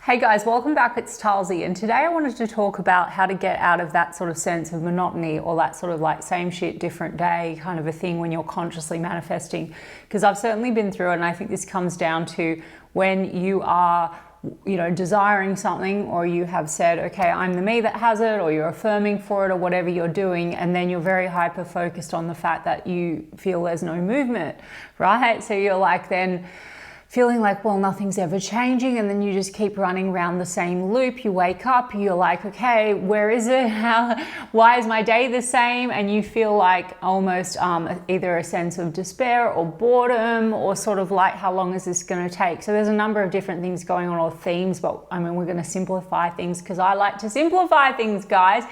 Hey guys, welcome back. It's Talsy, and today I wanted to talk about how to get out of that sort of sense of monotony, or that sort of like same shit, different day kind of a thing when you're consciously manifesting. Because I've certainly been through it, and I think this comes down to when you are, desiring something, or you have said, okay, I'm the me that has it, or you're affirming for it, or whatever you're doing, and then you're very hyper focused on the fact that you feel there's no movement, right? So you're like then feeling like, well, nothing's ever changing, and then you just keep running around the same loop. You wake up, you're like, okay, where is it? Why is my day the same? And you feel like almost either a sense of despair or boredom, or sort of like, how long is this going to take? So there's a number of different things going on, or themes, but I mean, we're going to simplify things because I like to simplify things, guys.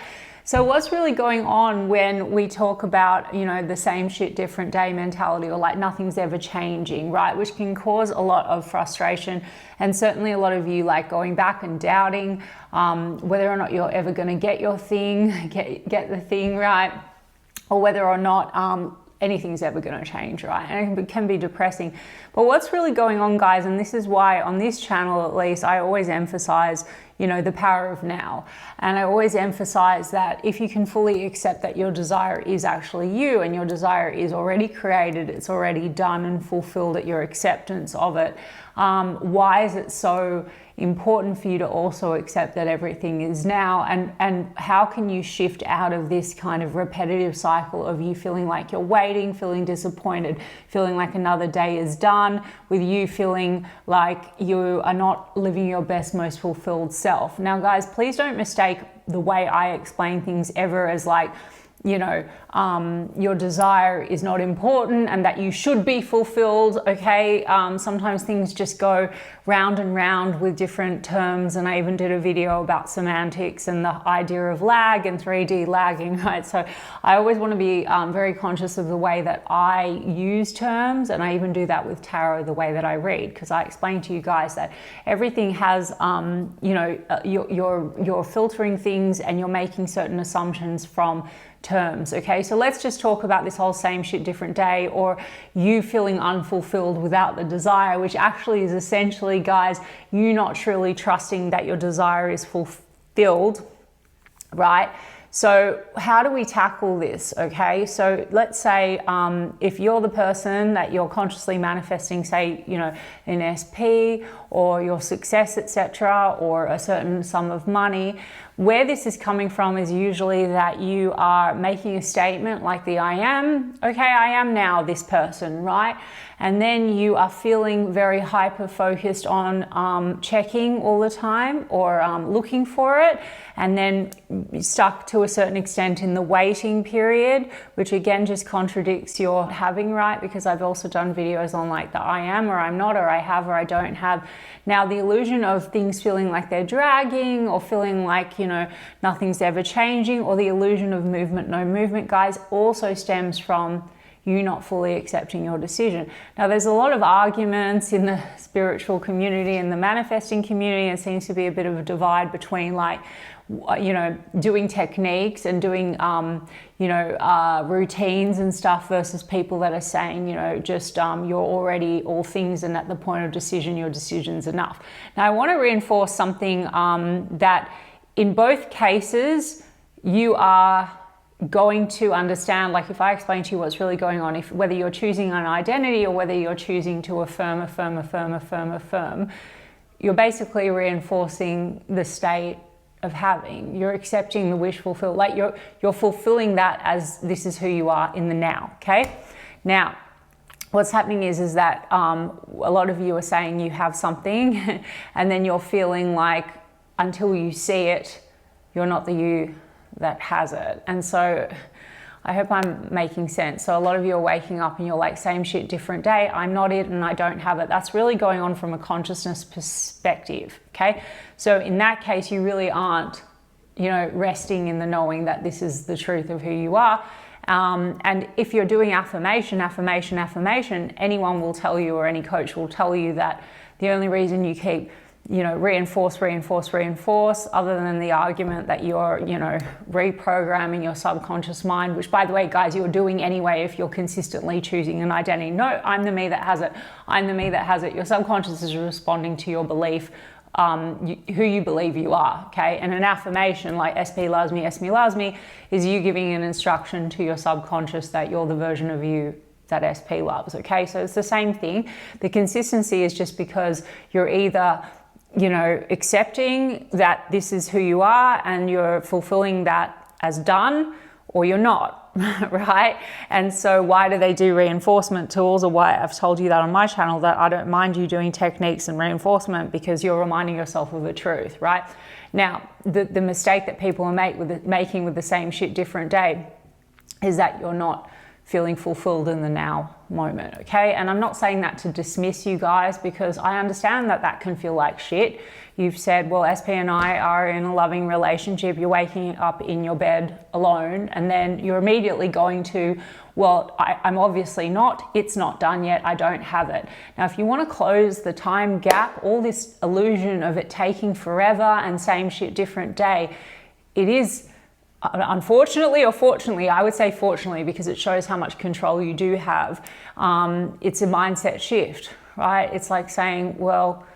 So what's really going on when we talk about, the same shit, different day mentality, or like nothing's ever changing, right? Which can cause a lot of frustration, and certainly a lot of you like going back and doubting whether or not you're ever going to get your thing, get the thing right, or whether or not anything's ever going to change, right? And it can be depressing. But what's really going on, guys, and this is why on this channel, at least, I always emphasize, the power of now. And I always emphasize that if you can fully accept that your desire is actually you, and your desire is already created, it's already done and fulfilled at your acceptance of it, why is it so important for you to also accept that everything is now? And how can you shift out of this kind of repetitive cycle of you feeling like you're waiting, feeling disappointed, feeling like another day is done, with you feeling like you are not living your best, most fulfilled self. Now, guys, please don't mistake the way I explain things ever as like, your desire is not important and that you should be fulfilled, okay? Sometimes things just go round and round with different terms, and I even did a video about semantics and the idea of lag and 3D lagging, right? So I always want to be very conscious of the way that I use terms, and I even do that with tarot, the way that I read, because I explain to you guys that everything has, you're filtering things and you're making certain assumptions from terms, okay? So let's just talk about this whole same shit, different day, or you feeling unfulfilled without the desire, which actually is essentially, guys, you not truly trusting that your desire is fulfilled, right? So how do we tackle this, okay? So let's say if you're the person that you're consciously manifesting, say, an SP or your success, etc., or a certain sum of money, where this is coming from is usually that you are making a statement like the I am, okay, I am now this person, right? And then you are feeling very hyper focused on checking all the time, or looking for it, and then stuck to a certain extent in the waiting period, which again just contradicts your having, right? Because I've also done videos on like the I am, or I'm not, or I have, or I don't have. Now, the illusion of things feeling like they're dragging, or feeling like, nothing's ever changing, or the illusion of movement, no movement, guys, also stems from you not fully accepting your decision. Now, there's a lot of arguments in the spiritual community and the manifesting community. It seems to be a bit of a divide between like, doing techniques and doing, routines and stuff, versus people that are saying, you're already all things, and at the point of decision, your decision's enough. Now, I want to reinforce something that in both cases, you are going to understand, like if I explain to you what's really going on, if whether you're choosing an identity or whether you're choosing to affirm, you're basically reinforcing the state of having. You're accepting the wish fulfilled, like you're fulfilling that as this is who you are in the now, okay? Now, what's happening is that a lot of you are saying you have something and then you're feeling like until you see it, you're not the you that has it. And so I hope I'm making sense. So a lot of you are waking up and you're like, same shit, different day. I'm not it and I don't have it. That's really going on from a consciousness perspective, okay? So in that case, you really aren't, resting in the knowing that this is the truth of who you are. And if you're doing affirmation, anyone will tell you, or any coach will tell you, that the only reason you keep reinforce, other than the argument that you're, reprogramming your subconscious mind, which, by the way, guys, you're doing anyway if you're consistently choosing an identity. No, I'm the me that has it. I'm the me that has it. Your subconscious is responding to your belief who you believe you are, okay? And an affirmation like SP loves me, is you giving an instruction to your subconscious that you're the version of you that SP loves, okay? So it's the same thing. The consistency is just because you're either, you know, accepting that this is who you are and you're fulfilling that as done, or you're not, right? And so why do they do reinforcement tools, or why I've told you that on my channel, that I don't mind you doing techniques and reinforcement, because you're reminding yourself of the truth, right? Now, the mistake that people are making with the same shit different day is that you're not feeling fulfilled in the now moment, okay? And I'm not saying that to dismiss you guys, because I understand that that can feel like shit. You've said, well, SP and I are in a loving relationship. You're waking up in your bed alone, and then you're immediately going to, well, I'm obviously not, it's not done yet, I don't have it. Now, if you want to close the time gap, all this illusion of it taking forever and same shit different day, it is, unfortunately or fortunately, I would say fortunately, because it shows how much control you do have. It's a mindset shift, right? It's like saying, well,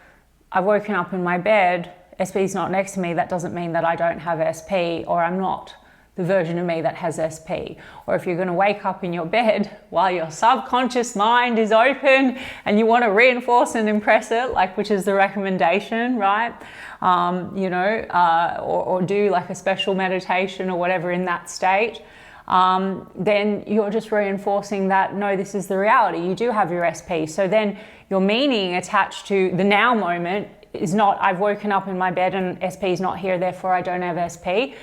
I've woken up in my bed, SP's not next to me, that doesn't mean that I don't have SP, or I'm not the version of me that has SP. Or if you're going to wake up in your bed while your subconscious mind is open and you want to reinforce and impress it, like, which is the recommendation, right? You know, or do like a special meditation or whatever in that state, then you're just reinforcing that, no, this is the reality. You do have your SP. So then your meaning attached to the now moment is not, I've woken up in my bed and SP is not here, therefore I don't have SP.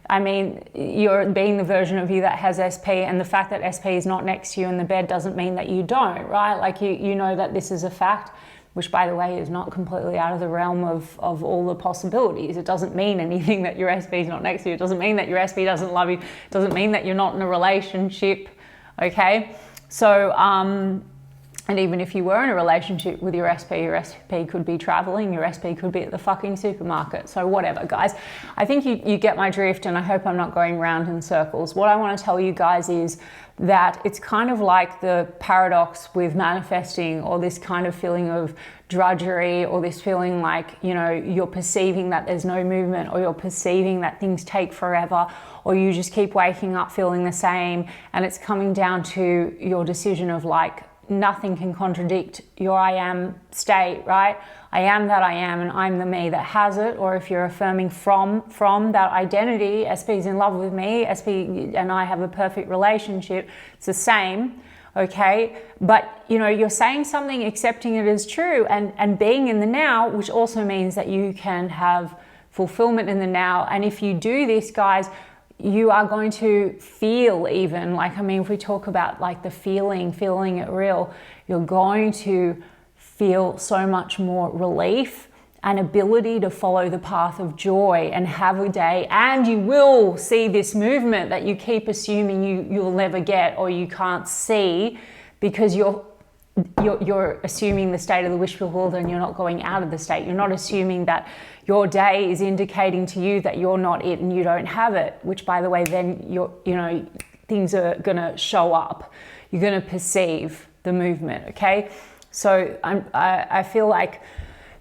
I mean, you're being the version of you that has SP, and the fact that SP is not next to you in the bed doesn't mean that you don't, right? Like you know that this is a fact, which, by the way, is not completely out of the realm of all the possibilities. It doesn't mean anything that your SP is not next to you. It doesn't mean that your SP doesn't love you. It doesn't mean that you're not in a relationship, okay? So, and even if you were in a relationship with your SP could be traveling, your SP could be at the fucking supermarket. So whatever, guys. I think you get my drift, and I hope I'm not going round in circles. What I want to tell you guys is that it's kind of like the paradox with manifesting, or this kind of feeling of drudgery, or this feeling like, you know, you're perceiving that there's no movement, or you're perceiving that things take forever, or you just keep waking up feeling the same. And it's coming down to your decision of like, nothing can contradict your I am state, right? I am that I am, and I'm the me that has it. Or if you're affirming from that identity, SP's in love with me, SP and I have a perfect relationship, it's the same, okay? But, you know, you're saying something, accepting it as true, and being in the now, which also means that you can have fulfillment in the now. And if you do this, guys, you are going to feel, even like, I mean, if we talk about like the feeling it real, you're going to feel so much more relief and ability to follow the path of joy and have a day. And you will see this movement that you keep assuming you'll never get, or you can't see, because you're assuming the state of the wish fulfilled, and you're not going out of the state. You're not assuming that your day is indicating to you that you're not it and you don't have it, which, by the way, then things are going to show up. You're going to perceive the movement, okay? So I feel like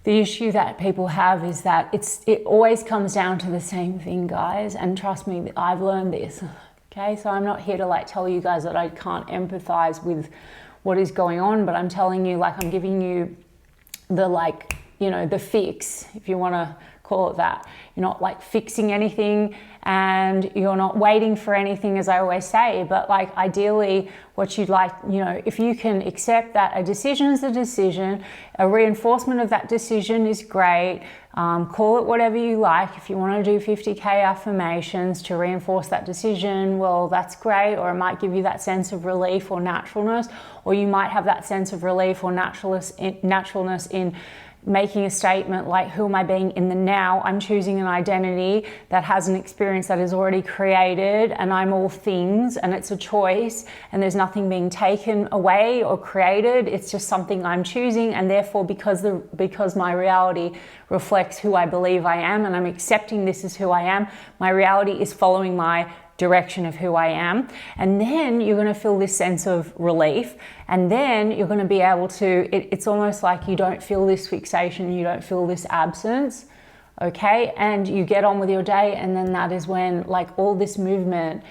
the issue that people have is that it always comes down to the same thing, guys. And trust me, I've learned this, okay? So I'm not here to like tell you guys that I can't empathize with what is going on, but I'm telling you, like, I'm giving you the, like, you know, the fix, if you want to call it that. You're not like fixing anything, and you're not waiting for anything, as I always say, but like ideally what you'd like, you know, if you can accept that a decision is a decision, a reinforcement of that decision is great. Call it whatever you like. If you want to do 50K affirmations to reinforce that decision, well, that's great. Or it might give you that sense of relief or naturalness, or you might have that sense of relief or naturalness in making a statement like, who am I being in the now? I'm choosing an identity that has an experience that is already created, and I'm all things, and it's a choice, and there's nothing being taken away or created. It's just something I'm choosing, and therefore because my reality reflects who I believe I am, and I'm accepting this is who I am, my reality is following my direction of who I am. And then you're going to feel this sense of relief. And then you're going to be able to, it's almost like you don't feel this fixation, you don't feel this absence. Okay, and you get on with your day, and then that is when, like, all this movement,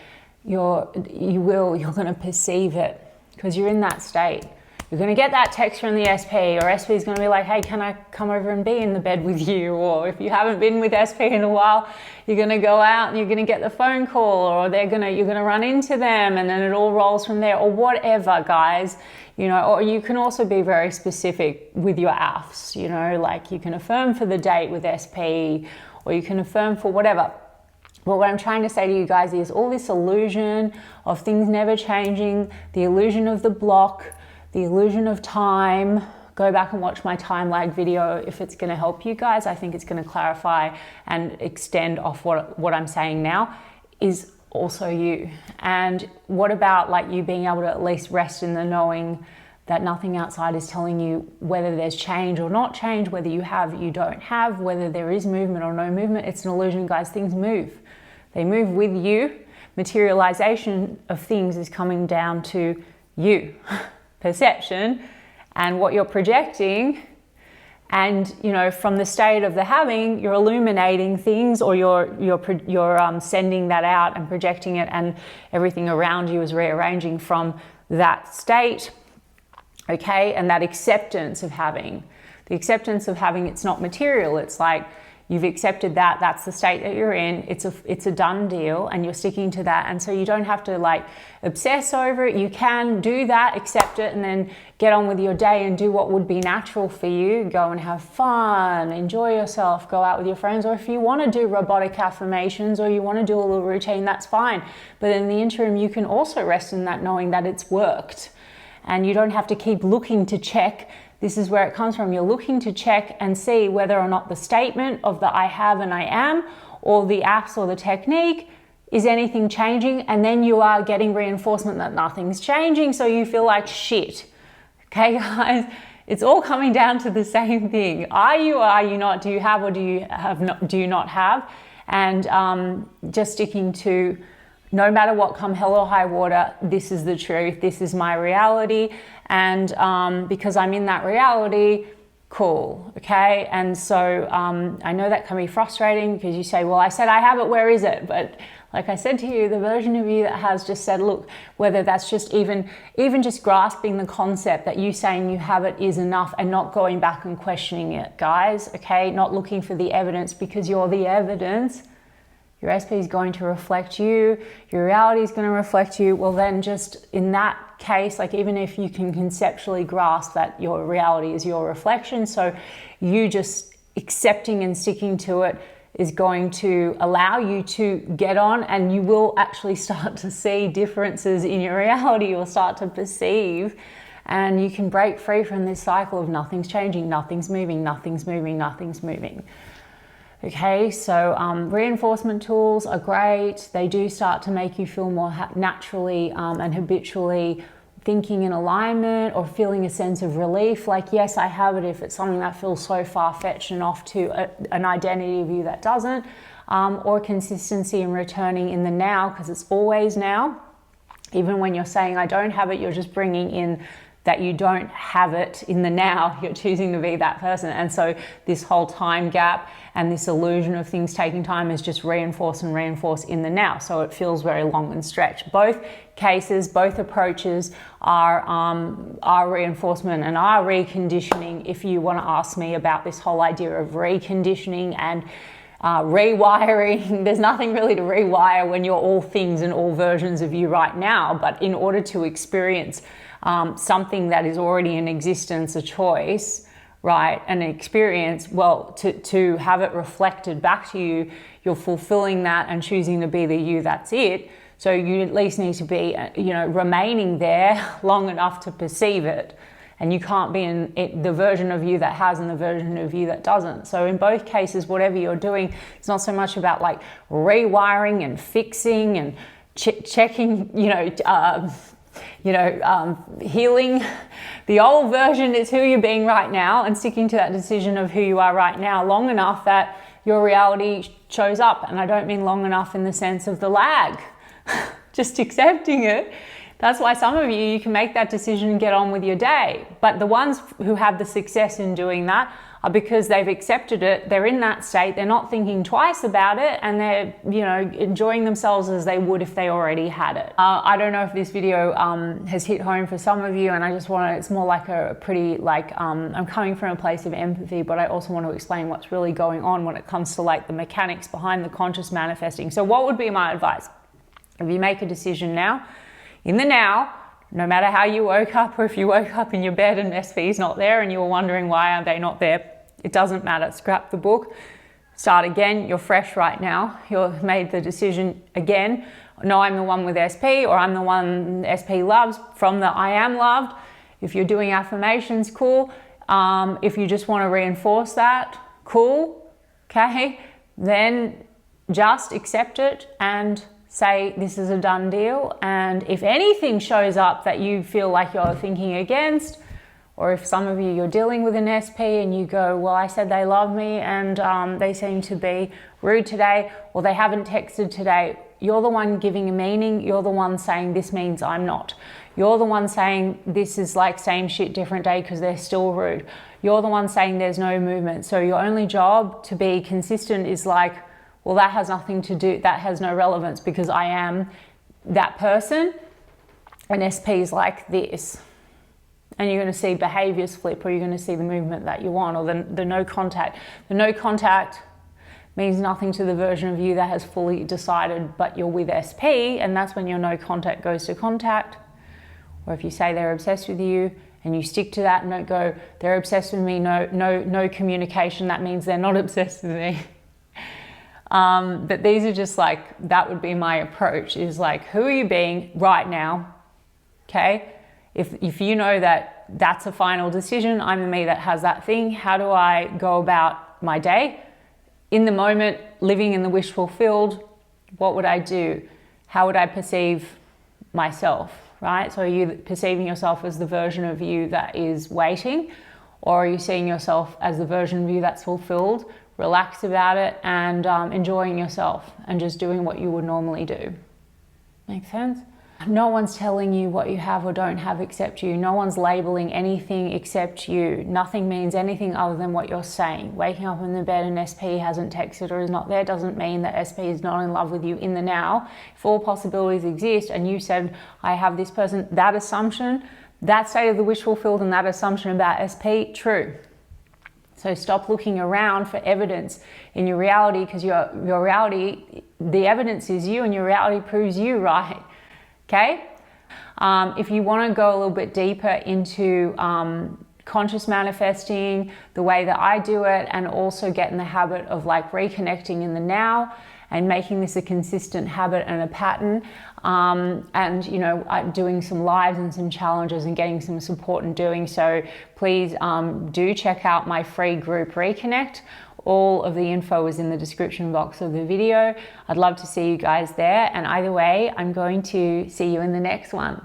you're going to perceive it because you're in that state. You're going to get that text from the SP, or SP is going to be like, hey, can I come over and be in the bed with you? Or if you haven't been with SP in a while, you're going to go out and you're going to get the phone call, or you're going to run into them, and then it all rolls from there, or whatever, guys. You know, or you can also be very specific with your AFs, you know, like you can affirm for the date with SP, or you can affirm for whatever. But what I'm trying to say to you guys is all this illusion of things never changing, the illusion of the block, the illusion of time. Go back and watch my time lag video if it's going to help you guys. I think it's going to clarify and extend off what I'm saying now is also you. And what about, like, you being able to at least rest in the knowing that nothing outside is telling you whether there's change or not change, whether you have, you don't have, whether there is movement or no movement. It's an illusion, guys. Things move. They move with you. Materialization of things is coming down to you. Perception and what you're projecting, and, you know, from the state of the having, you're illuminating things, or you're sending that out and projecting it, and everything around you is rearranging from that state. Okay, and that acceptance of having, the acceptance of having, it's not material. It's like you've accepted that, that's the state that you're in. It's a done deal, and you're sticking to that. And so you don't have to, like, obsess over it. You can do that, accept it, and then get on with your day and do what would be natural for you. Go and have fun, enjoy yourself, go out with your friends. Or if you want to do robotic affirmations, or you want to do a little routine, that's fine. But in the interim, you can also rest in that, knowing that it's worked. And you don't have to keep looking to check. This is where it comes from. You're looking to check and see whether or not the statement of the I have and I am, or the apps or the technique, is anything changing? And then you are getting reinforcement that nothing's changing, so you feel like shit. Okay, guys? It's all coming down to the same thing. Are you not? Do you have, or do you not have? And just sticking to, no matter what, come hell or high water, this is the truth, this is my reality. And because I'm in that reality, cool, okay? And so I know that can be frustrating, because you say, well, I said I have it, where is it? But like I said to you, the version of you that has just said, look, whether that's just even just grasping the concept that you saying you have it is enough, and not going back and questioning it, guys, okay? Not looking for the evidence, because you're the evidence. Your SP is going to reflect you, your reality is going to reflect you. Well, then just in that case, like, even if you can conceptually grasp that your reality is your reflection, so you just accepting and sticking to it is going to allow you to get on, and you will actually start to see differences in your reality. You'll start to perceive, and you can break free from this cycle of nothing's changing, nothing's moving, nothing's moving, nothing's moving. Okay, so reinforcement tools are great. They do start to make you feel more naturally and habitually thinking in alignment, or feeling a sense of relief. Like, yes, I have it, if it's something that feels so far-fetched and off to an identity of you that doesn't. Or consistency in returning in the now, because it's always now. Even when you're saying I don't have it, you're just bringing in that you don't have it in the now. You're choosing to be that person. And so this whole time gap and this illusion of things taking time is just reinforce and reinforce in the now. So it feels very long and stretched. Both cases, both approaches are reinforcement and are reconditioning. If you want to ask me about this whole idea of reconditioning and rewiring, there's nothing really to rewire when you're all things and all versions of you right now. But in order to experience something that is already in existence, a choice, right, an experience, well, to have it reflected back to you, you're fulfilling that and choosing to be the you, that's it. So you at least need to be, remaining there long enough to perceive it. And you can't be in the version of you that has and the version of you that doesn't. So in both cases, whatever you're doing, it's not so much about like rewiring and fixing and checking, healing. The old version is who you're being right now, and sticking to that decision of who you are right now long enough that your reality shows up. And I don't mean long enough in the sense of the lag. just accepting it. That's why some of you can make that decision and get on with your day. But the ones who have the success in doing that are because they've accepted it, they're in that state, they're not thinking twice about it, and they're, enjoying themselves as they would if they already had it. I don't know if this video has hit home for some of you, and I just want to, it's more like a pretty, I'm coming from a place of empathy, but I also want to explain what's really going on when it comes to the mechanics behind the conscious manifesting. So what would be my advice? If you make a decision now, in the now, no matter how you woke up, or if you woke up in your bed and SP is not there and you were wondering why are they not there, it doesn't matter. Scrap the book, start again. You're fresh right now. You've made the decision again. No, I'm the one with SP, or I'm the one SP loves, from the I am loved. If you're doing affirmations, cool. If you just want to reinforce that, cool. Okay, then just accept it and say this is a done deal. And if anything shows up that you feel like you're thinking against, or if some of you're dealing with an SP and you go, well, I said they love me and they seem to be rude today, or they haven't texted today, you're the one giving a meaning. You're the one saying this means I'm not. You're the one saying this is same shit, different day because they're still rude. You're the one saying there's no movement. So your only job to be consistent is well, that has nothing to do, that has no relevance because I am that person, and SP is like this. And you're going to see behaviors flip, or you're going to see the movement that you want, or the no contact. The no contact means nothing to the version of you that has fully decided, but you're with SP, and that's when your no contact goes to contact. Or if you say they're obsessed with you and you stick to that and don't go, they're obsessed with me, no communication, that means they're not obsessed with me. But these are just that would be my approach, is who are you being right now? Okay. If you know that that's a final decision, I'm the me that has that thing, how do I go about my day? In the moment, living in the wish fulfilled, what would I do? How would I perceive myself, right? So are you perceiving yourself as the version of you that is waiting? Or are you seeing yourself as the version of you that's fulfilled, relaxed about it, and enjoying yourself and just doing what you would normally do? Make sense? No one's telling you what you have or don't have except you. No one's labeling anything except you. Nothing means anything other than what you're saying. Waking up in the bed and SP hasn't texted or is not there doesn't mean that SP is not in love with you in the now. If all possibilities exist and you said, I have this person, that assumption, that state of the wish fulfilled and that assumption about SP, true. So stop looking around for evidence in your reality, because your reality, the evidence is you, and your reality proves you right. Okay? If you want to go a little bit deeper into conscious manifesting, the way that I do it, and also get in the habit of reconnecting in the now and making this a consistent habit and a pattern, I'm doing some lives and some challenges and getting some support in doing so, please do check out my free group Reconnect. All of the info is in the description box of the video. I'd love to see you guys there. And either way, I'm going to see you in the next one.